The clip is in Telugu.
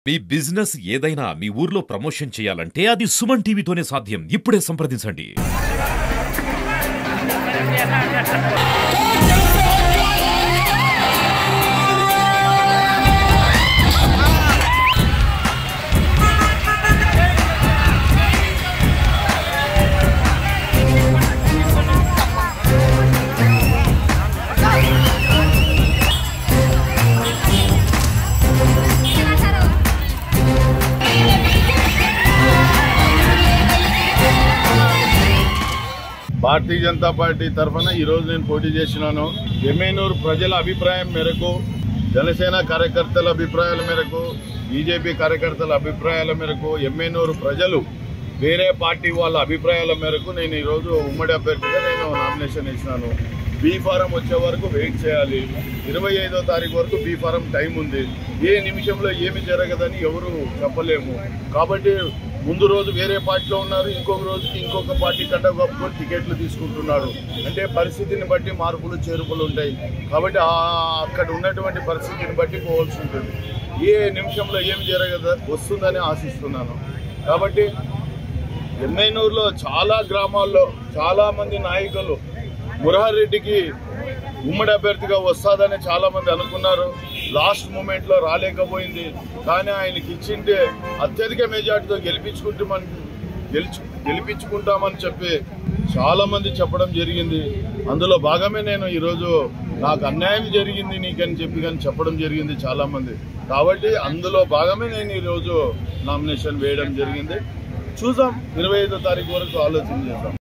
మీ బిజినెస్ ఏదైనా మీ ఊర్లో ప్రమోషన్ చేయాలంటే అది సుమన్ టీవీతోనే సాధ్యం. ఇప్పుడే సంప్రదించండి. భారతీయ జనతా పార్టీ తరఫున ఈరోజు నేను పోటీ చేసినాను. ఎమ్మెనూరు ప్రజల అభిప్రాయం మేరకు, జనసేన కార్యకర్తల అభిప్రాయాల మేరకు, బీజేపీ కార్యకర్తల అభిప్రాయాల మేరకు, ఎమ్మెనూరు ప్రజలు వేరే పార్టీ వాళ్ళ అభిప్రాయాల మేరకు నేను ఈరోజు ఉమ్మడి అభ్యర్థిగా నేను నామినేషన్ ఇచ్చినాను. బీ ఫారం వచ్చే వరకు వెయిట్ చేయాలి. 25వ తారీఖు వరకు బీ ఫారం టైం ఉంది. ఏ నిమిషంలో ఏమి జరగదని ఎవరు చెప్పలేము. కాబట్టి ముందు రోజు వేరే పార్టీలో ఉన్నారు, ఇంకొక రోజుకి ఇంకొక పార్టీ కంట కప్పుకొని టికెట్లు తీసుకుంటున్నారు. అంటే పరిస్థితిని బట్టి మార్పులు చేర్పులు ఉంటాయి. కాబట్టి అక్కడ ఉన్నటువంటి పరిస్థితిని బట్టి పోవాల్సి ఉంటుంది. ఏ నిమిషంలో ఏం వస్తుందని ఆశిస్తున్నాను. కాబట్టి ఎమ్మెనూరులో చాలా గ్రామాల్లో చాలామంది నాయకులు మురహర్ రెడ్డికి ఉమ్మడి అభ్యర్థిగా వస్తుందని చాలామంది అనుకున్నారు. లాస్ట్ మూమెంట్లో రాలేకపోయింది. కానీ ఆయనకి ఇచ్చింటే అత్యధిక మెజార్టీతో గెలిపించుకుంటామని చెప్పి చాలామంది చెప్పడం జరిగింది. అందులో భాగమే నేను ఈరోజు నాకు అన్యాయం జరిగింది నీకని చెప్పి కానీ చెప్పడం జరిగింది చాలామంది. కాబట్టి అందులో భాగమే నేను ఈరోజు నామినేషన్ వేయడం జరిగింది. చూద్దాం, 25వ తారీఖు వరకు ఆలోచన చేద్దాం.